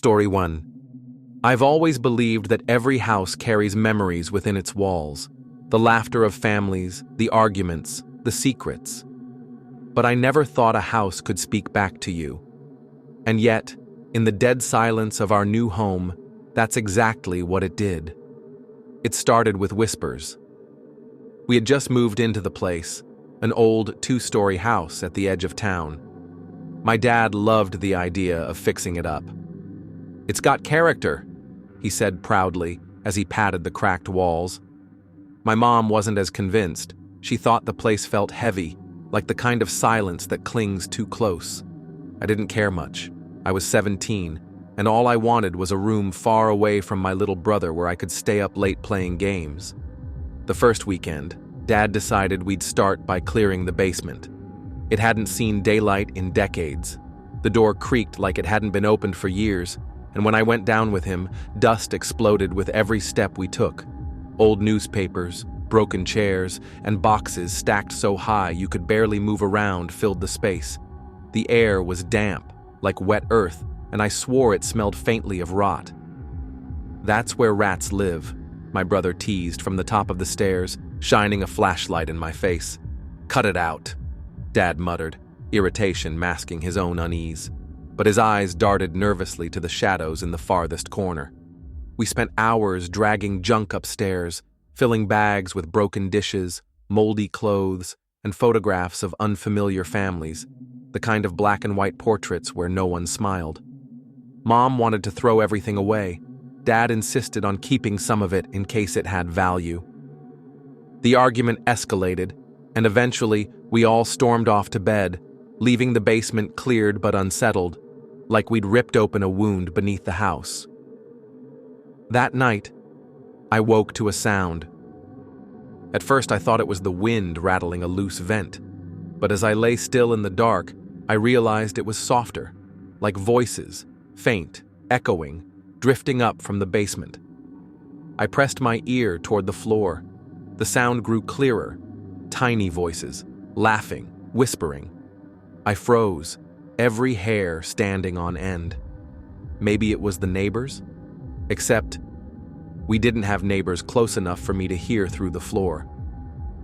Story 1. I've always believed that every house carries memories within its walls. The laughter of families, the arguments, the secrets. But I never thought a house could speak back to you. And yet, in the dead silence of our new home, that's exactly what it did. It started with whispers. We had just moved into the place, an old 2-story house at the edge of town. My dad loved the idea of fixing it up. "It's got character," he said proudly as he patted the cracked walls. My mom wasn't as convinced. She thought the place felt heavy, like the kind of silence that clings too close. I didn't care much. I was 17, and all I wanted was a room far away from my little brother where I could stay up late playing games. The first weekend, Dad decided we'd start by clearing the basement. It hadn't seen daylight in decades. The door creaked like it hadn't been opened for years, and when I went down with him, dust exploded with every step we took. Old newspapers, broken chairs, and boxes stacked so high you could barely move around filled the space. The air was damp, like wet earth, and I swore it smelled faintly of rot. "That's where rats live," my brother teased from the top of the stairs, shining a flashlight in my face. "Cut it out," Dad muttered, irritation masking his own unease. But his eyes darted nervously to the shadows in the farthest corner. We spent hours dragging junk upstairs, filling bags with broken dishes, moldy clothes, and photographs of unfamiliar families, the kind of black and white portraits where no one smiled. Mom wanted to throw everything away. Dad insisted on keeping some of it in case it had value. The argument escalated, and eventually we all stormed off to bed, leaving the basement cleared but unsettled, like we'd ripped open a wound beneath the house. That night, I woke to a sound. At first I thought it was the wind rattling a loose vent, but as I lay still in the dark, I realized it was softer, like voices, faint, echoing, drifting up from the basement. I pressed my ear toward the floor. The sound grew clearer, tiny voices, laughing, whispering. I froze, every hair standing on end. Maybe it was the neighbors? Except, we didn't have neighbors close enough for me to hear through the floor.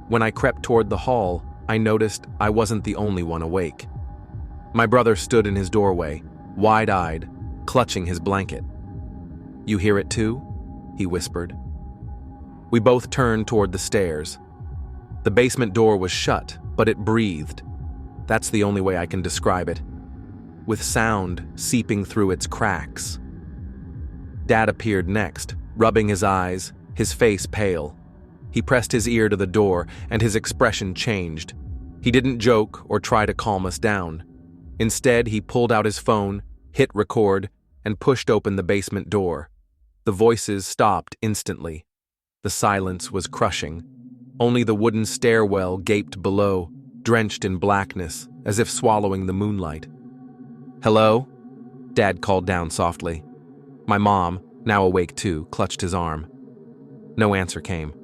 When I crept toward the hall, I noticed I wasn't the only one awake. My brother stood in his doorway, wide-eyed, clutching his blanket. "You hear it too?" he whispered. We both turned toward the stairs. The basement door was shut, but it breathed. That's the only way I can describe it, with sound seeping through its cracks. Dad appeared next, rubbing his eyes, his face pale. He pressed his ear to the door, and his expression changed. He didn't joke or try to calm us down. Instead, he pulled out his phone, hit record, and pushed open the basement door. The voices stopped instantly. The silence was crushing. Only the wooden stairwell gaped below, drenched in blackness, as if swallowing the moonlight. "Hello?" Dad called down softly. My mom, now awake too, clutched his arm. No answer came.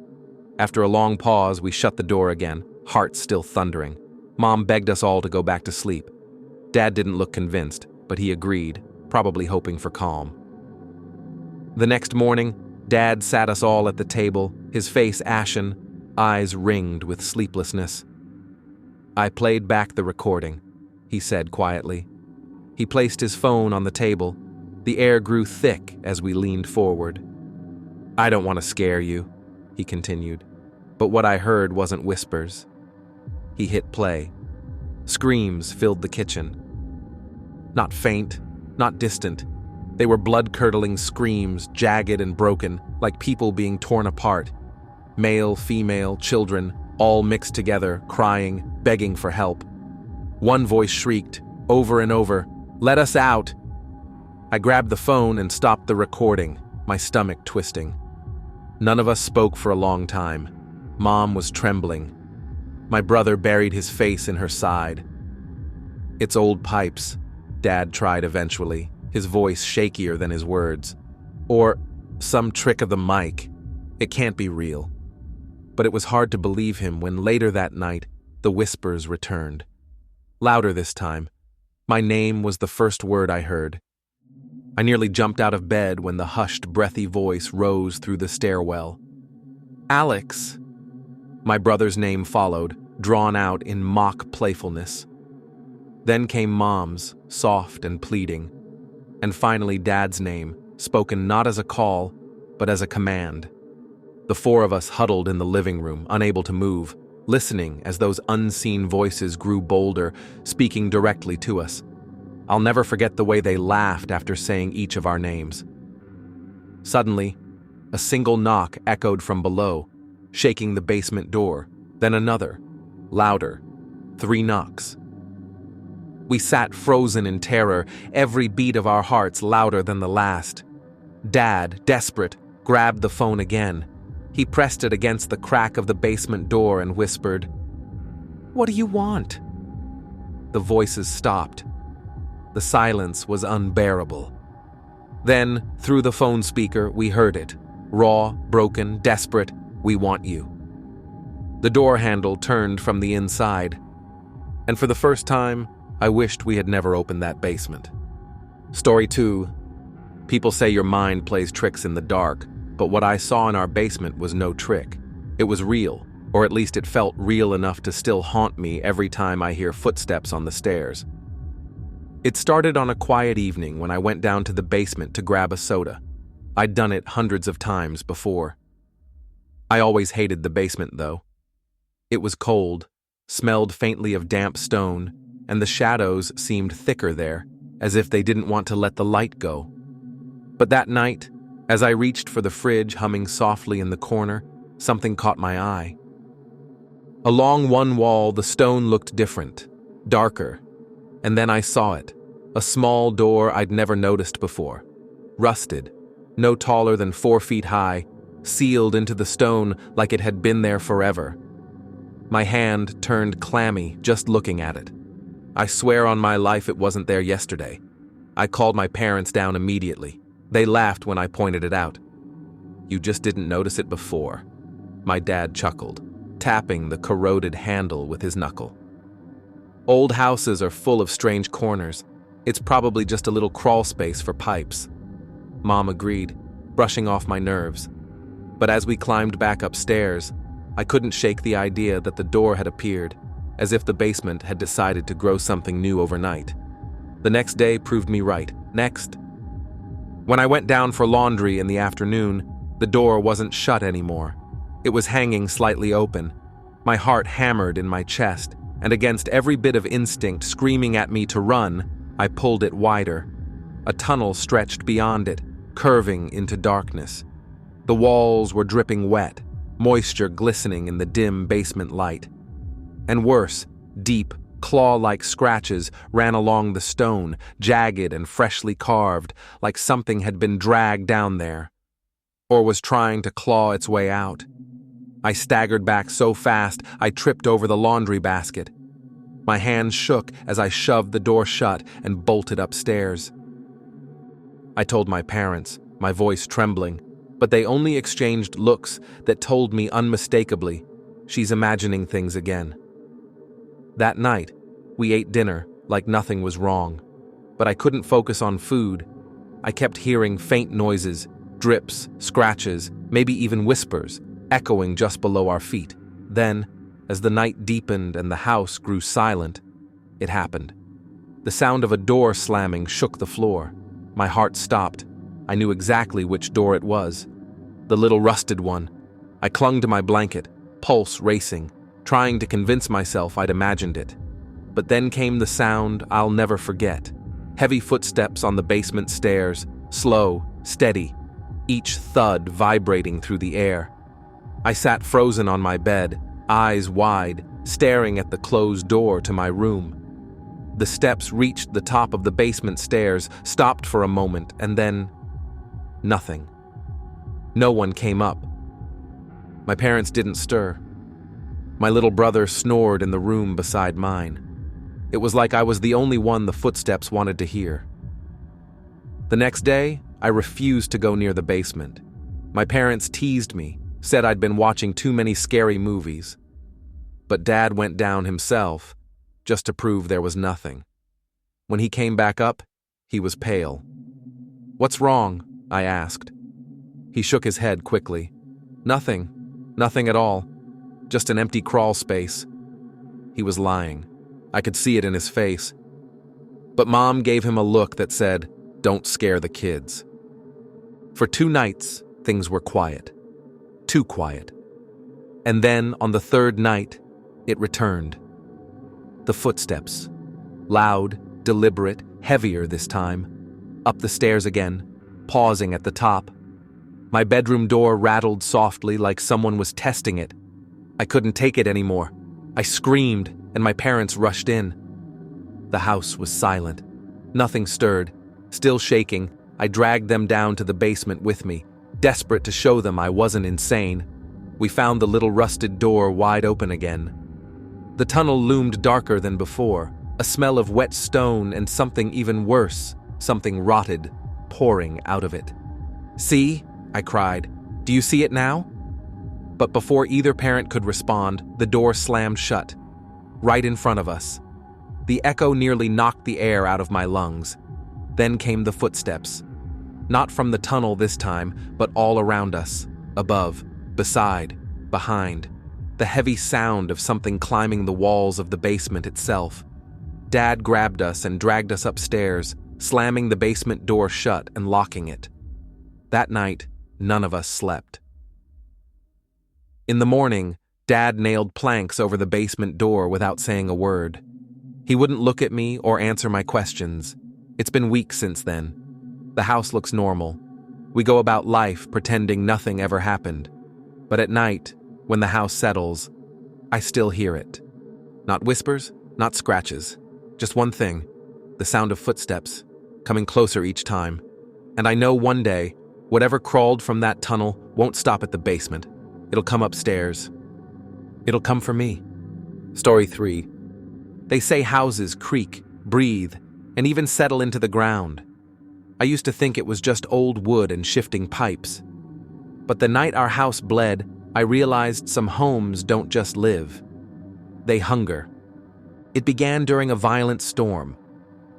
After a long pause, we shut the door again, hearts still thundering. Mom begged us all to go back to sleep. Dad didn't look convinced, but he agreed, probably hoping for calm. The next morning, Dad sat us all at the table, his face ashen, eyes ringed with sleeplessness. "I played back the recording," he said quietly. He placed his phone on the table. The air grew thick as we leaned forward. "I don't want to scare you," he continued, "but what I heard wasn't whispers." He hit play. Screams filled the kitchen. Not faint, not distant. They were blood-curdling screams, jagged and broken, like people being torn apart. Male, female, children, all mixed together, crying, begging for help. One voice shrieked, over and over, "Let us out!" I grabbed the phone and stopped the recording, my stomach twisting. None of us spoke for a long time. Mom was trembling. My brother buried his face in her side. "It's old pipes," Dad tried eventually, his voice shakier than his words. "Or some trick of the mic. It can't be real." But it was hard to believe him when later that night, the whispers returned. Louder this time. My name was the first word I heard. I nearly jumped out of bed when the hushed, breathy voice rose through the stairwell. "Alex!" My brother's name followed, drawn out in mock playfulness. Then came Mom's, soft and pleading, and finally Dad's name, spoken not as a call, but as a command. The four of us huddled in the living room, unable to move, listening as those unseen voices grew bolder, speaking directly to us. I'll never forget the way they laughed after saying each of our names. Suddenly, a single knock echoed from below, shaking the basement door, then another, louder, 3 knocks. We sat frozen in terror, every beat of our hearts louder than the last. Dad, desperate, grabbed the phone again. He pressed it against the crack of the basement door and whispered, "What do you want?" The voices stopped. The silence was unbearable. Then, through the phone speaker, we heard it. Raw, broken, desperate, "We want you." The door handle turned from the inside, and for the first time, I wished we had never opened that basement. Story 2. People say your mind plays tricks in the dark, but what I saw in our basement was no trick. It was real, or at least it felt real enough to still haunt me every time I hear footsteps on the stairs. It started on a quiet evening when I went down to the basement to grab a soda. I'd done it hundreds of times before. I always hated the basement, though. It was cold, smelled faintly of damp stone, and the shadows seemed thicker there, as if they didn't want to let the light go. But that night, as I reached for the fridge humming softly in the corner, something caught my eye. Along one wall, the stone looked different, darker, and then I saw it, a small door I'd never noticed before, rusted, no taller than 4 feet high, sealed into the stone like it had been there forever. My hand turned clammy just looking at it. I swear on my life it wasn't there yesterday. I called my parents down immediately. They laughed when I pointed it out. "You just didn't notice it before," my dad chuckled, tapping the corroded handle with his knuckle. "Old houses are full of strange corners. It's probably just a little crawl space for pipes." Mom agreed, brushing off my nerves. But as we climbed back upstairs, I couldn't shake the idea that the door had appeared, as if the basement had decided to grow something new overnight. The next day proved me right. Next. When I went down for laundry in the afternoon, the door wasn't shut anymore. It was hanging slightly open. My heart hammered in my chest, and against every bit of instinct screaming at me to run, I pulled it wider. A tunnel stretched beyond it, curving into darkness. The walls were dripping wet, moisture glistening in the dim basement light. And worse, deep, claw-like scratches ran along the stone, jagged and freshly carved, like something had been dragged down there, or was trying to claw its way out. I staggered back so fast I tripped over the laundry basket. My hands shook as I shoved the door shut and bolted upstairs. I told my parents, my voice trembling, but they only exchanged looks that told me unmistakably, "She's imagining things again." That night, we ate dinner like nothing was wrong, but I couldn't focus on food. I kept hearing faint noises, drips, scratches, maybe even whispers, echoing just below our feet. Then, as the night deepened and the house grew silent, it happened. The sound of a door slamming shook the floor. My heart stopped. I knew exactly which door it was. The little rusted one. I clung to my blanket, pulse racing, trying to convince myself I'd imagined it. But then came the sound I'll never forget. Heavy footsteps on the basement stairs, slow, steady, each thud vibrating through the air. I sat frozen on my bed, eyes wide, staring at the closed door to my room. The steps reached the top of the basement stairs, stopped for a moment, and then nothing. No one came up. My parents didn't stir. My little brother snored in the room beside mine. It was like I was the only one the footsteps wanted to hear. The next day, I refused to go near the basement. My parents teased me, said I'd been watching too many scary movies. But Dad went down himself, just to prove there was nothing. When he came back up, he was pale. "What's wrong?" I asked. He shook his head quickly. "Nothing. Nothing at all. Just an empty crawl space." He was lying. I could see it in his face. But Mom gave him a look that said, "Don't scare the kids." For 2 nights, things were quiet. Too quiet. And then, on the 3rd night, it returned. The footsteps. Loud, deliberate, heavier this time. Up the stairs again, pausing at the top. My bedroom door rattled softly like someone was testing it. I couldn't take it anymore. I screamed, and my parents rushed in. The house was silent. Nothing stirred. Still shaking, I dragged them down to the basement with me, desperate to show them I wasn't insane. We found the little rusted door wide open again. The tunnel loomed darker than before, a smell of wet stone and something even worse, something rotted, pouring out of it. "See?" I cried. "Do you see it now?" But before either parent could respond, the door slammed shut, right in front of us. The echo nearly knocked the air out of my lungs. Then came the footsteps. Not from the tunnel this time, but all around us, above, beside, behind. The heavy sound of something climbing the walls of the basement itself. Dad grabbed us and dragged us upstairs, slamming the basement door shut and locking it. That night, none of us slept. In the morning, Dad nailed planks over the basement door without saying a word. He wouldn't look at me or answer my questions. It's been weeks since then. The house looks normal. We go about life pretending nothing ever happened. But at night, when the house settles, I still hear it. Not whispers, not scratches. Just one thing, the sound of footsteps, coming closer each time. And I know one day, whatever crawled from that tunnel won't stop at the basement. It'll come upstairs. It'll come for me. Story 3. They say houses creak, breathe, and even settle into the ground. I used to think it was just old wood and shifting pipes. But the night our house bled, I realized some homes don't just live. They hunger. It began during a violent storm.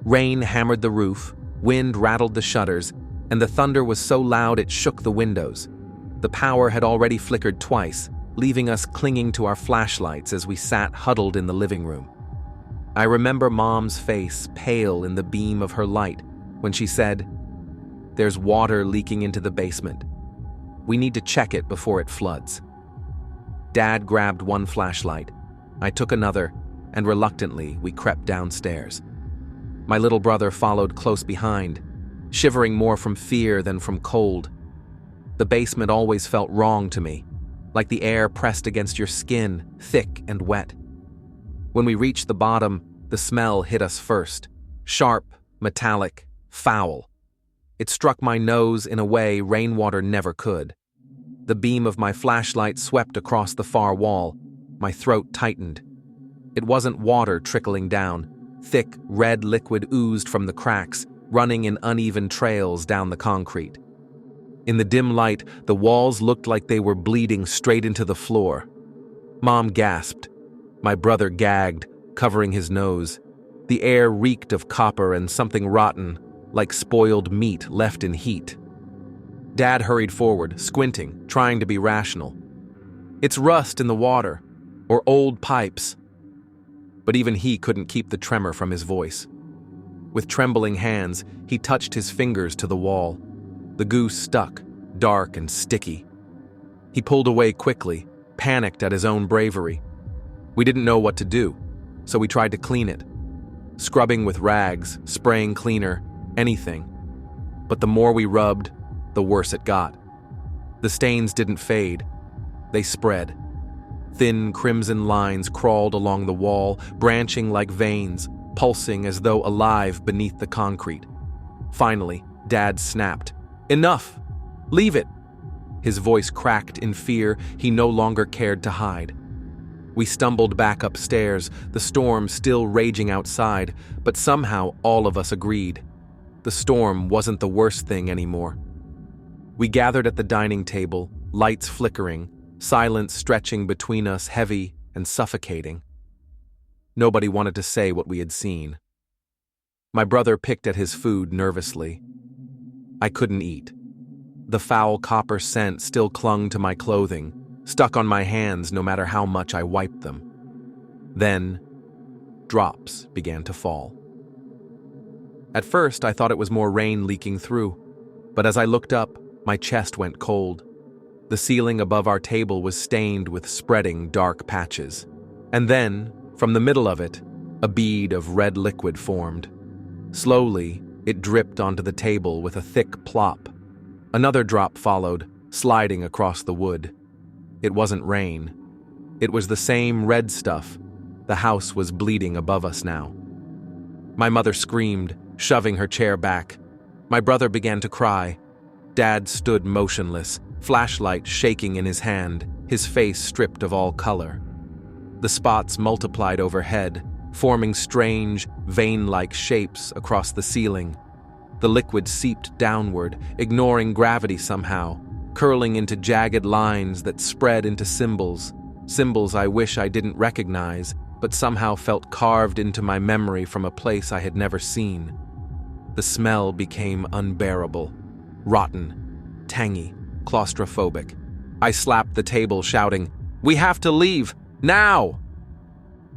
Rain hammered the roof, wind rattled the shutters, and the thunder was so loud it shook the windows. The power had already flickered twice, leaving us clinging to our flashlights as we sat huddled in the living room. I remember Mom's face pale in the beam of her light when she said, "There's water leaking into the basement. We need to check it before it floods." Dad grabbed one flashlight. I took another, and reluctantly we crept downstairs. My little brother followed close behind, shivering more from fear than from cold. The basement always felt wrong to me, like the air pressed against your skin, thick and wet. When we reached the bottom, the smell hit us first. Sharp, metallic, foul. It struck my nose in a way rainwater never could. The beam of my flashlight swept across the far wall. My throat tightened. It wasn't water trickling down. Thick, red liquid oozed from the cracks, running in uneven trails down the concrete. In the dim light, the walls looked like they were bleeding straight into the floor. Mom gasped. My brother gagged, covering his nose. The air reeked of copper and something rotten, like spoiled meat left in heat. Dad hurried forward, squinting, trying to be rational. "It's rust in the water, or old pipes." But even he couldn't keep the tremor from his voice. With trembling hands, he touched his fingers to the wall. The goo stuck, dark and sticky. He pulled away quickly, panicked at his own bravery. We didn't know what to do, so we tried to clean it. Scrubbing with rags, spraying cleaner, anything. But the more we rubbed, the worse it got. The stains didn't fade. They spread. Thin crimson lines crawled along the wall, branching like veins, pulsing as though alive beneath the concrete. Finally, Dad snapped. "Enough! Leave it!" His voice cracked in fear he no longer cared to hide. We stumbled back upstairs, the storm still raging outside, but somehow all of us agreed. The storm wasn't the worst thing anymore. We gathered at the dining table, lights flickering, silence stretching between us heavy and suffocating. Nobody wanted to say what we had seen. My brother picked at his food nervously. I couldn't eat. The foul copper scent still clung to my clothing, stuck on my hands no matter how much I wiped them. Then, drops began to fall. At first, I thought it was more rain leaking through, but as I looked up, my chest went cold. The ceiling above our table was stained with spreading dark patches. And then, from the middle of it, a bead of red liquid formed. Slowly, it dripped onto the table with a thick plop. Another drop followed, sliding across the wood. It wasn't rain. It was the same red stuff. The house was bleeding above us now. My mother screamed, shoving her chair back. My brother began to cry. Dad stood motionless, flashlight shaking in his hand, his face stripped of all color. The spots multiplied overhead, forming strange, vein-like shapes across the ceiling. The liquid seeped downward, ignoring gravity somehow, curling into jagged lines that spread into symbols I wish I didn't recognize, but somehow felt carved into my memory from a place I had never seen. The smell became unbearable, rotten, tangy, claustrophobic. I slapped the table, shouting, "We have to leave, now!"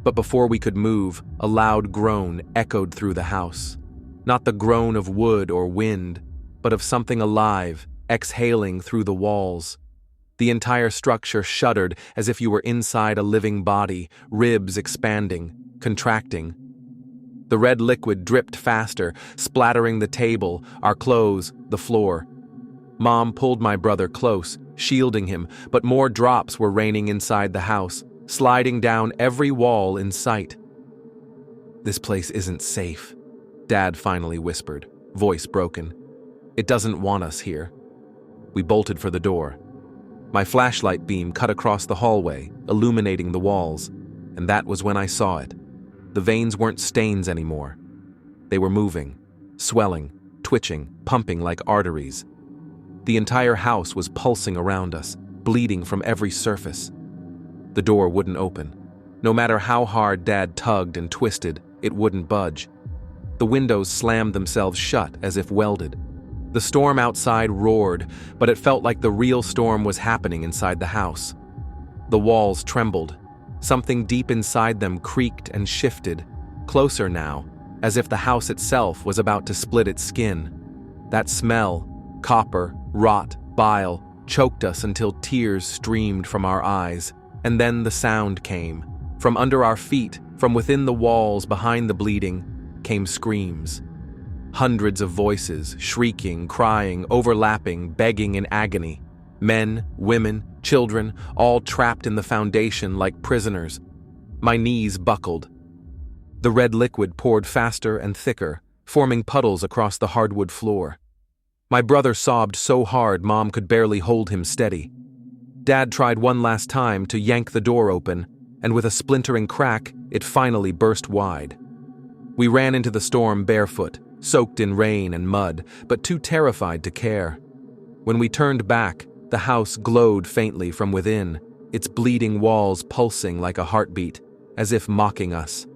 But before we could move, a loud groan echoed through the house. Not the groan of wood or wind, but of something alive, exhaling through the walls. The entire structure shuddered as if you were inside a living body, ribs expanding, contracting. The red liquid dripped faster, splattering the table, our clothes, the floor. Mom pulled my brother close, shielding him, but more drops were raining inside the house, sliding down every wall in sight. "This place isn't safe," Dad finally whispered, voice broken. "It doesn't want us here." We bolted for the door. My flashlight beam cut across the hallway, illuminating the walls, and that was when I saw it. The veins weren't stains anymore. They were moving, swelling, twitching, pumping like arteries. The entire house was pulsing around us, bleeding from every surface. The door wouldn't open. No matter how hard Dad tugged and twisted, it wouldn't budge. The windows slammed themselves shut as if welded. The storm outside roared, but it felt like the real storm was happening inside the house. The walls trembled. Something deep inside them creaked and shifted, closer now, as if the house itself was about to split its skin. That smell, copper, rot, bile, choked us until tears streamed from our eyes. And then the sound came. From under our feet, from within the walls behind the bleeding, came screams. Hundreds of voices, shrieking, crying, overlapping, begging in agony. Men, women, children, all trapped in the foundation like prisoners. My knees buckled. The red liquid poured faster and thicker, forming puddles across the hardwood floor. My brother sobbed so hard Mom could barely hold him steady. Dad tried one last time to yank the door open, and with a splintering crack, it finally burst wide. We ran into the storm barefoot, soaked in rain and mud, but too terrified to care. When we turned back, the house glowed faintly from within, its bleeding walls pulsing like a heartbeat, as if mocking us.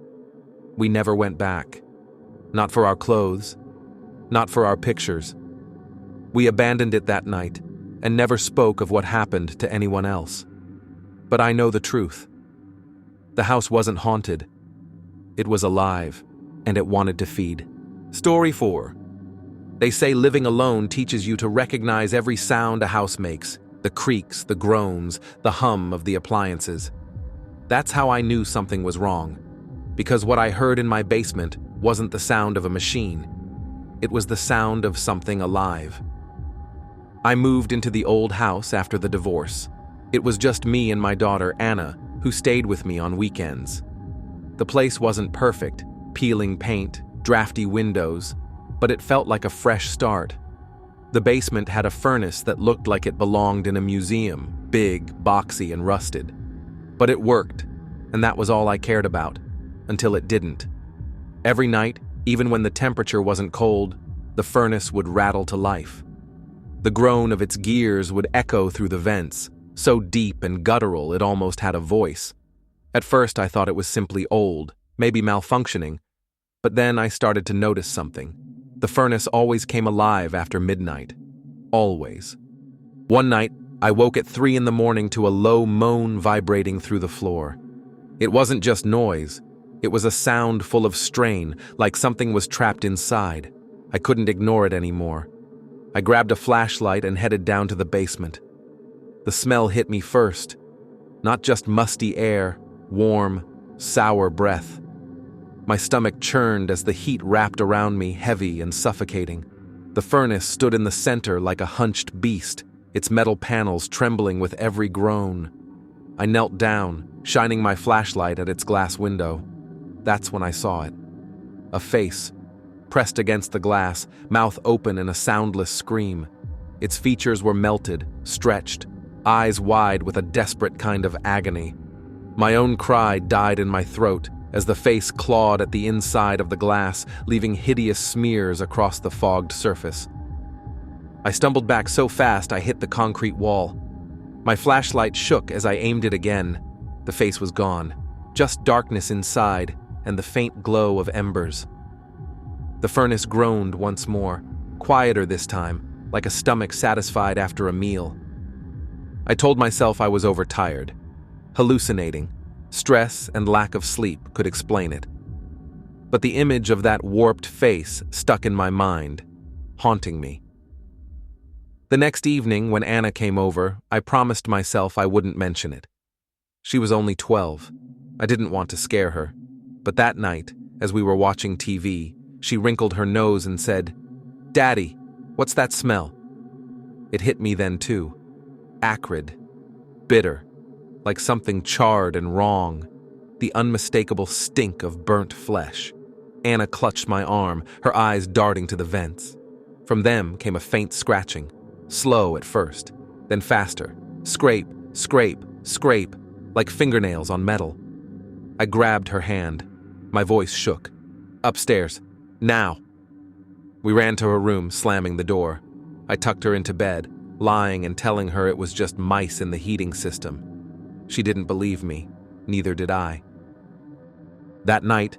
We never went back. Not for our clothes, not for our pictures. We abandoned it that night, and never spoke of what happened to anyone else. But I know the truth. The house wasn't haunted. It was alive, and it wanted to feed. Story 4. They say living alone teaches you to recognize every sound a house makes, the creaks, the groans, the hum of the appliances. That's how I knew something was wrong, because what I heard in my basement wasn't the sound of a machine. It was the sound of something alive. I moved into the old house after the divorce. It was just me and my daughter, Anna, who stayed with me on weekends. The place wasn't perfect, peeling paint, drafty windows, but it felt like a fresh start. The basement had a furnace that looked like it belonged in a museum, big, boxy, and rusted. But it worked, and that was all I cared about, until it didn't. Every night, even when the temperature wasn't cold, the furnace would rattle to life. The groan of its gears would echo through the vents, so deep and guttural it almost had a voice. At first I thought it was simply old, maybe malfunctioning, but then I started to notice something. The furnace always came alive after midnight. Always. One night, I woke at 3 in the morning to a low moan vibrating through the floor. It wasn't just noise. It was a sound full of strain, like something was trapped inside. I couldn't ignore it anymore. I grabbed a flashlight and headed down to the basement. The smell hit me first. Not just musty air, warm, sour breath. My stomach churned as the heat wrapped around me, heavy and suffocating. The furnace stood in the center like a hunched beast, its metal panels trembling with every groan. I knelt down, shining my flashlight at its glass window. That's when I saw it. A face, pressed against the glass, mouth open in a soundless scream. Its features were melted, stretched, eyes wide with a desperate kind of agony. My own cry died in my throat as the face clawed at the inside of the glass, leaving hideous smears across the fogged surface. I stumbled back so fast I hit the concrete wall. My flashlight shook as I aimed it again. The face was gone, just darkness inside and the faint glow of embers. The furnace groaned once more, quieter this time, like a stomach satisfied after a meal. I told myself I was overtired, hallucinating. Stress and lack of sleep could explain it. But the image of that warped face stuck in my mind, haunting me. The next evening, when Anna came over, I promised myself I wouldn't mention it. She was only 12. I didn't want to scare her. But that night, as we were watching TV, she wrinkled her nose and said, "Daddy, what's that smell?" It hit me then too. Acrid, bitter, like something charred and wrong, the unmistakable stink of burnt flesh. Anna clutched my arm, her eyes darting to the vents. From them came a faint scratching, slow at first, then faster. Scrape, scrape, scrape, like fingernails on metal. I grabbed her hand. My voice shook. "Upstairs. Now." We ran to her room, slamming the door. I tucked her into bed, lying and telling her it was just mice in the heating system. She didn't believe me. Neither did I. That night,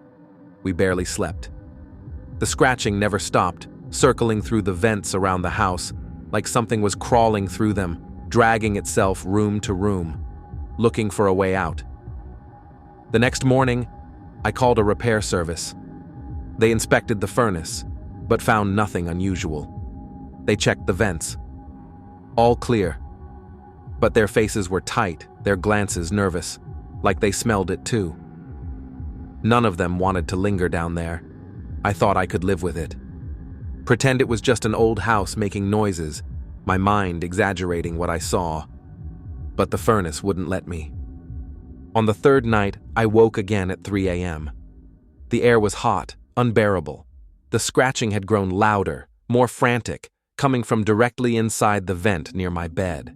we barely slept. The scratching never stopped, circling through the vents around the house, like something was crawling through them, dragging itself room to room, looking for a way out. The next morning, I called a repair service. They inspected the furnace, but found nothing unusual. They checked the vents. All clear. But their faces were tight, their glances nervous, like they smelled it too. None of them wanted to linger down there. I thought I could live with it. Pretend it was just an old house making noises, my mind exaggerating what I saw. But the furnace wouldn't let me. On the third night, I woke again at 3 a.m. The air was hot, unbearable. The scratching had grown louder, more frantic, coming from directly inside the vent near my bed.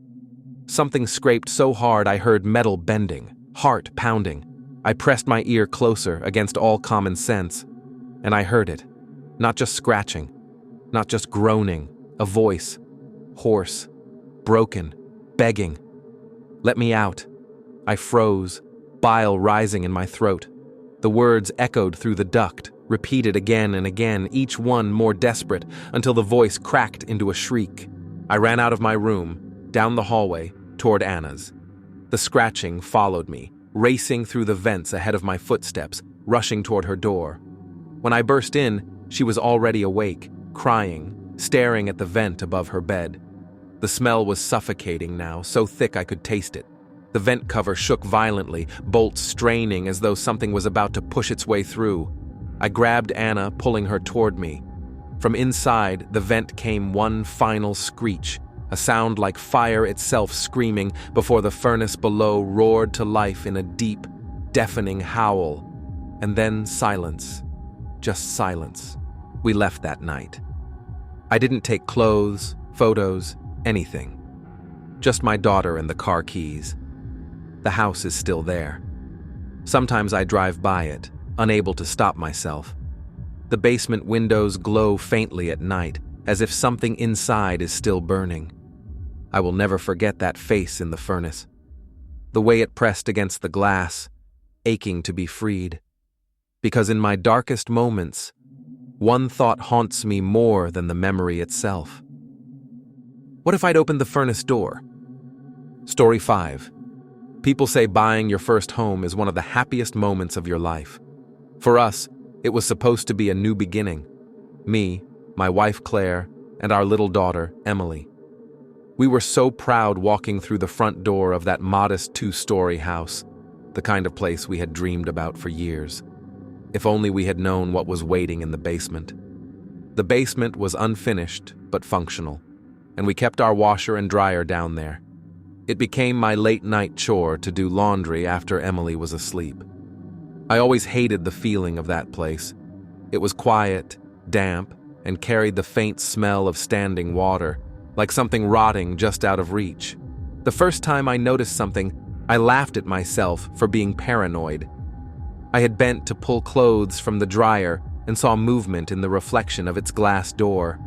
Something scraped so hard I heard metal bending, heart pounding. I pressed my ear closer against all common sense, and I heard it. Not just scratching, not just groaning, a voice, hoarse, broken, begging. "Let me out." I froze, bile rising in my throat. The words echoed through the duct, repeated again and again, each one more desperate, until the voice cracked into a shriek. I ran out of my room, down the hallway, toward Anna's. The scratching followed me, racing through the vents ahead of my footsteps, rushing toward her door. When I burst in, she was already awake, crying, staring at the vent above her bed. The smell was suffocating now, so thick I could taste it. The vent cover shook violently, bolts straining as though something was about to push its way through. I grabbed Anna, pulling her toward me. From inside, the vent came one final screech, a sound like fire itself screaming before the furnace below roared to life in a deep, deafening howl. And then silence. Just silence. We left that night. I didn't take clothes, photos, anything. Just my daughter and the car keys. The house is still there. Sometimes I drive by it, unable to stop myself. The basement windows glow faintly at night, as if something inside is still burning. I will never forget that face in the furnace. The way it pressed against the glass, aching to be freed. Because in my darkest moments, One thought haunts me more than the memory itself. What if I'd opened the furnace door? Story 5. People say buying your first home is one of the happiest moments of your life. For us, it was supposed to be a new beginning. Me, my wife Claire, and our little daughter, Emily. We were so proud walking through the front door of that modest 2-story house, the kind of place we had dreamed about for years. If only we had known what was waiting in the basement. The basement was unfinished but functional, and we kept our washer and dryer down there. It became my late-night chore to do laundry after Emily was asleep. I always hated the feeling of that place. It was quiet, damp, and carried the faint smell of standing water, like something rotting just out of reach. The first time I noticed something, I laughed at myself for being paranoid. I had bent to pull clothes from the dryer and saw movement in the reflection of its glass door.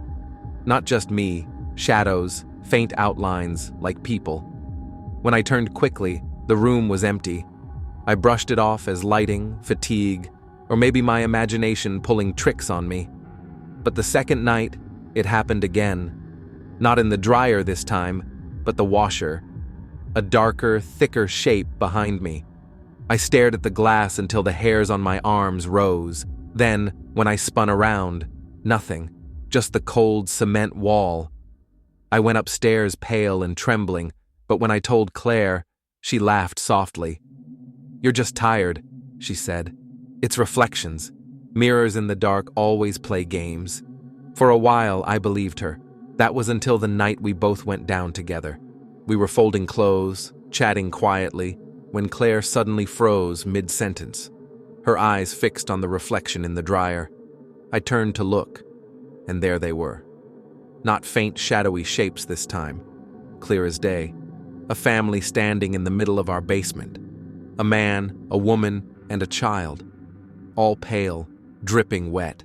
Not just me, shadows, faint outlines, like people. When I turned quickly, the room was empty. I brushed it off as lighting, fatigue, or maybe my imagination pulling tricks on me. But the second night, it happened again. Not in the dryer this time, but the washer. A darker, thicker shape behind me. I stared at the glass until the hairs on my arms rose. Then, when I spun around, nothing, just the cold cement wall. I went upstairs pale and trembling, but when I told Claire, she laughed softly. "You're just tired," she said. "It's reflections. Mirrors in the dark always play games." For a while, I believed her. That was until the night we both went down together. We were folding clothes, chatting quietly, when Claire suddenly froze mid-sentence, her eyes fixed on the reflection in the dryer. I turned to look, and there they were. Not faint, shadowy shapes this time, clear as day. A family standing in the middle of our basement. A man, a woman, and a child. All pale, dripping wet.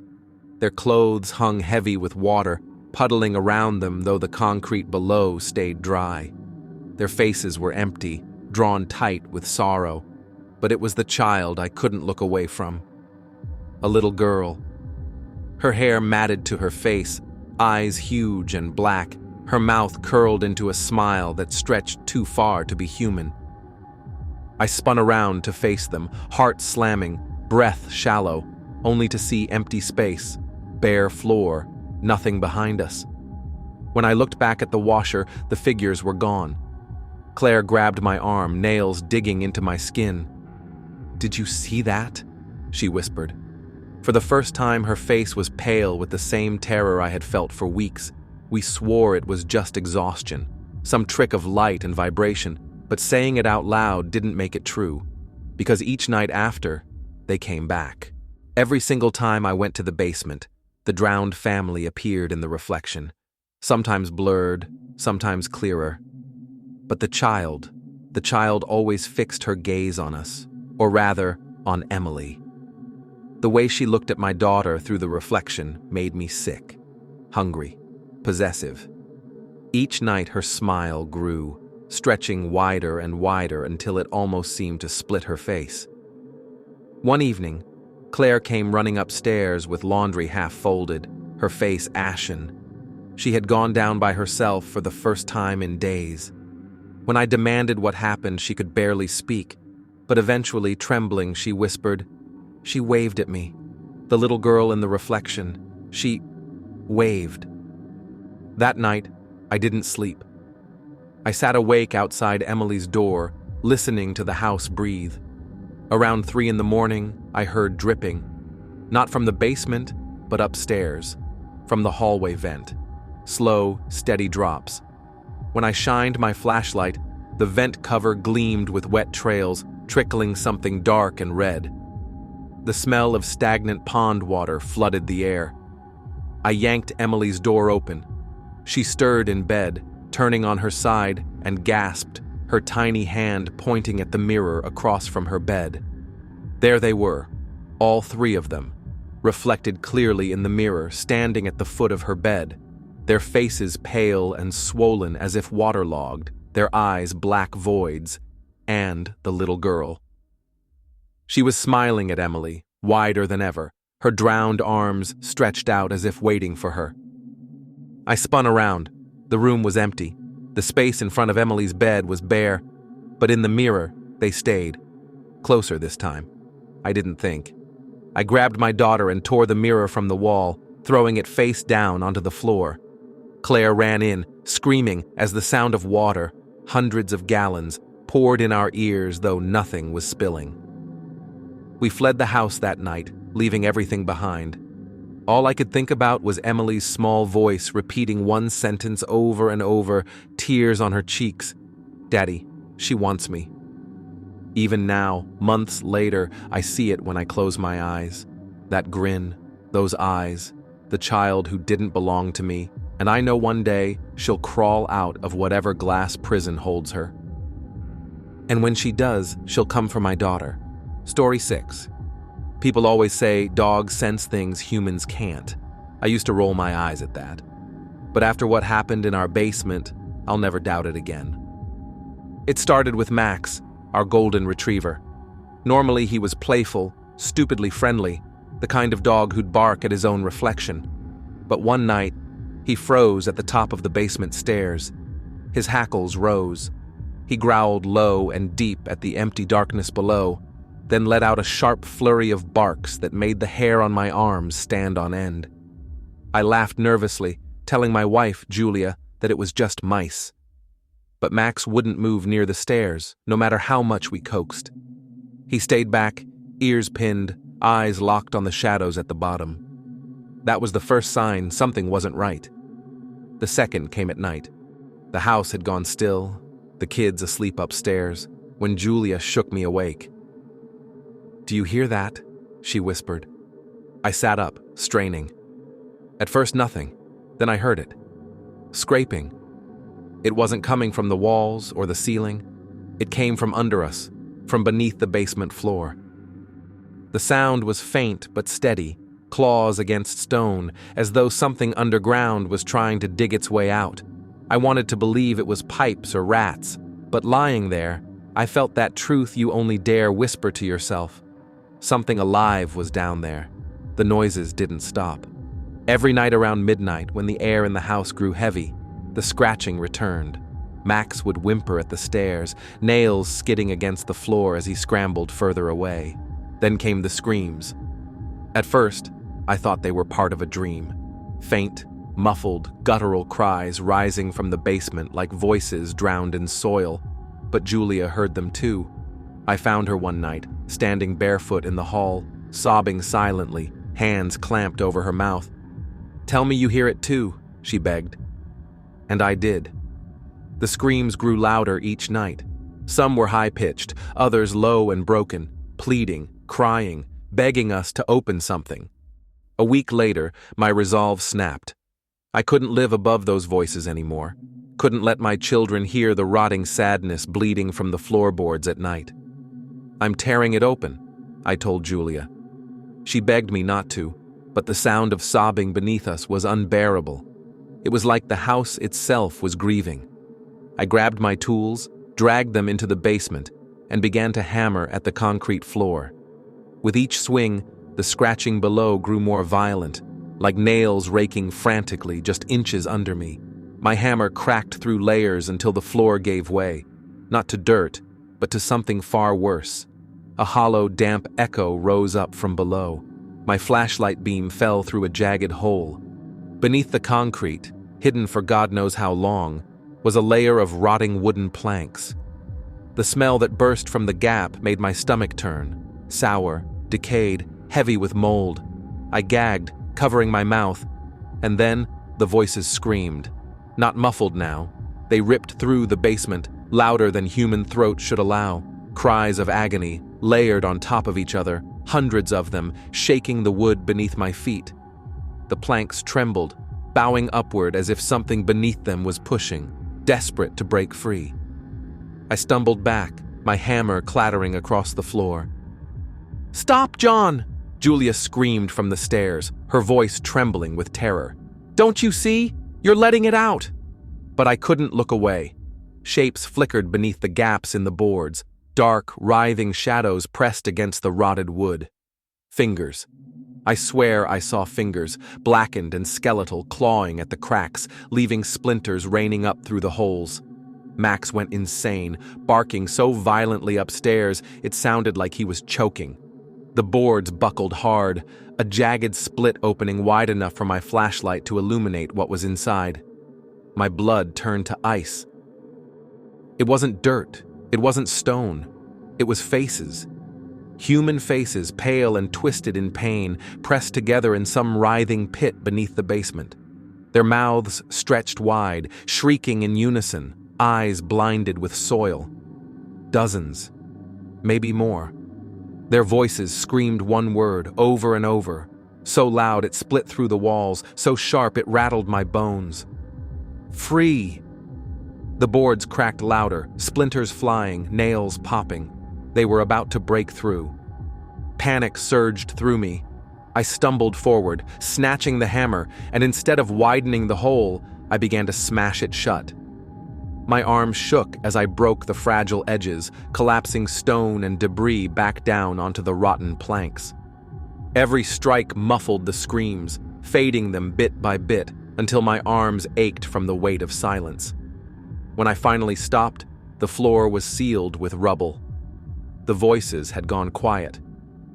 Their clothes hung heavy with water, puddling around them though the concrete below stayed dry. Their faces were empty, drawn tight with sorrow, but it was the child I couldn't look away from. A little girl. Her hair matted to her face, eyes huge and black, her mouth curled into a smile that stretched too far to be human. I spun around to face them, heart slamming, breath shallow, only to see empty space, bare floor, nothing behind us. When I looked back at the washer, the figures were gone. Claire grabbed my arm, nails digging into my skin. "Did you see that?" she whispered. For the first time, her face was pale with the same terror I had felt for weeks. We swore it was just exhaustion, some trick of light and vibration, but saying it out loud didn't make it true, because each night after, they came back. Every single time I went to the basement, the drowned family appeared in the reflection, sometimes blurred, sometimes clearer. But the child always fixed her gaze on us, or rather, on Emily. The way she looked at my daughter through the reflection made me sick, hungry, possessive. Each night her smile grew, stretching wider and wider until it almost seemed to split her face. One evening, Claire came running upstairs with laundry half folded, her face ashen. She had gone down by herself for the first time in days. When I demanded what happened, she could barely speak, but eventually, trembling, she whispered. She waved at me. The little girl in the reflection. She waved. That night, I didn't sleep. I sat awake outside Emily's door, listening to the house breathe. Around 3 a.m, I heard dripping. Not from the basement, but upstairs, from the hallway vent. Slow, steady drops. When I shined my flashlight, the vent cover gleamed with wet trails, trickling something dark and red. The smell of stagnant pond water flooded the air. I yanked Emily's door open. She stirred in bed, turning on her side, and gasped, her tiny hand pointing at the mirror across from her bed. There they were, all 3 of them, reflected clearly in the mirror, standing at the foot of her bed, their faces pale and swollen as if waterlogged, their eyes black voids, and the little girl. She was smiling at Emily, wider than ever, her drowned arms stretched out as if waiting for her. I spun around. The room was empty. The space in front of Emily's bed was bare, but in the mirror, they stayed. Closer this time. I didn't think. I grabbed my daughter and tore the mirror from the wall, throwing it face down onto the floor. Claire ran in, screaming as the sound of water, hundreds of gallons, poured in our ears, though nothing was spilling. We fled the house that night, leaving everything behind. All I could think about was Emily's small voice repeating one sentence over and over, tears on her cheeks. "Daddy, she wants me." Even now, months later, I see it when I close my eyes. That grin, those eyes, the child who didn't belong to me, and I know one day she'll crawl out of whatever glass prison holds her. And when she does, she'll come for my daughter. Story 6. People always say dogs sense things humans can't. I used to roll my eyes at that. But after what happened in our basement, I'll never doubt it again. It started with Max, our golden retriever. Normally he was playful, stupidly friendly, the kind of dog who'd bark at his own reflection. But one night, he froze at the top of the basement stairs. His hackles rose. He growled low and deep at the empty darkness below, then let out a sharp flurry of barks that made the hair on my arms stand on end. I laughed nervously, telling my wife, Julia, that it was just mice. But Max wouldn't move near the stairs, no matter how much we coaxed. He stayed back, ears pinned, eyes locked on the shadows at the bottom. That was the first sign something wasn't right. The second came at night. The house had gone still, the kids asleep upstairs, when Julia shook me awake. "Do you hear that?" she whispered. I sat up, straining. At first nothing, then I heard it. Scraping. It wasn't coming from the walls or the ceiling. It came from under us, from beneath the basement floor. The sound was faint but steady, claws against stone, as though something underground was trying to dig its way out. I wanted to believe it was pipes or rats, but lying there, I felt that truth you only dare whisper to yourself. Something alive was down there. The noises didn't stop. Every night around midnight, when the air in the house grew heavy, the scratching returned. Max would whimper at the stairs, nails skidding against the floor as he scrambled further away. Then came the screams. At first, I thought they were part of a dream. Faint, muffled, guttural cries rising from the basement like voices drowned in soil. But Julia heard them too. I found her one night, standing barefoot in the hall, sobbing silently, hands clamped over her mouth. "Tell me you hear it too," she begged. And I did. The screams grew louder each night. Some were high-pitched, others low and broken, pleading, crying, begging us to open something. A week later, my resolve snapped. I couldn't live above those voices anymore. Couldn't let my children hear the rotting sadness bleeding from the floorboards at night. "I'm tearing it open," I told Julia. She begged me not to, but the sound of sobbing beneath us was unbearable. It was like the house itself was grieving. I grabbed my tools, dragged them into the basement, and began to hammer at the concrete floor. With each swing, the scratching below grew more violent, like nails raking frantically just inches under me. My hammer cracked through layers until the floor gave way, not to dirt, but to something far worse. A hollow, damp echo rose up from below. My flashlight beam fell through a jagged hole. Beneath the concrete, hidden for God knows how long, was a layer of rotting wooden planks. The smell that burst from the gap made my stomach turn, sour, decayed, heavy with mold. I gagged, covering my mouth, and then the voices screamed. Not muffled now. They ripped through the basement, louder than human throat should allow. Cries of agony, layered on top of each other, hundreds of them, shaking the wood beneath my feet. The planks trembled, bowing upward as if something beneath them was pushing, desperate to break free. I stumbled back, my hammer clattering across the floor. "Stop, John!" Julia screamed from the stairs, her voice trembling with terror. "Don't you see? You're letting it out!" But I couldn't look away. Shapes flickered beneath the gaps in the boards, dark, writhing shadows pressed against the rotted wood. Fingers. I swear I saw fingers, blackened and skeletal, clawing at the cracks, leaving splinters raining up through the holes. Max went insane, barking so violently upstairs it sounded like he was choking. The boards buckled hard, a jagged split opening wide enough for my flashlight to illuminate what was inside. My blood turned to ice. It wasn't dirt, it wasn't stone, it was faces. Human faces, pale and twisted in pain, pressed together in some writhing pit beneath the basement. Their mouths stretched wide, shrieking in unison, eyes blinded with soil. Dozens, maybe more. Their voices screamed one word over and over, so loud it split through the walls, so sharp it rattled my bones. Free! The boards cracked louder, splinters flying, nails popping. They were about to break through. Panic surged through me. I stumbled forward, snatching the hammer, and instead of widening the hole, I began to smash it shut. My arms shook as I broke the fragile edges, collapsing stone and debris back down onto the rotten planks. Every strike muffled the screams, fading them bit by bit until my arms ached from the weight of silence. When I finally stopped, the floor was sealed with rubble. The voices had gone quiet.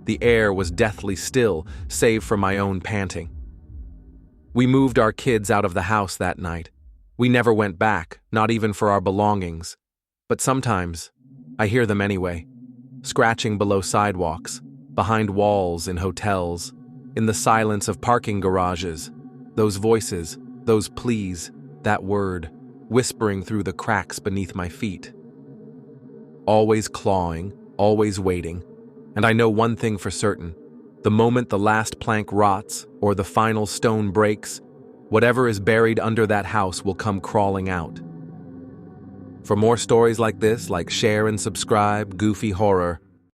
The air was deathly still, save for my own panting. We moved our kids out of the house that night. We never went back, not even for our belongings. But sometimes, I hear them anyway, scratching below sidewalks, behind walls in hotels, in the silence of parking garages. Those voices, those pleas, that word, whispering through the cracks beneath my feet. Always clawing, always waiting, and I know one thing for certain. The moment the last plank rots or the final stone breaks, whatever is buried under that house will come crawling out. For more stories like this, share and subscribe, Goofy Horror.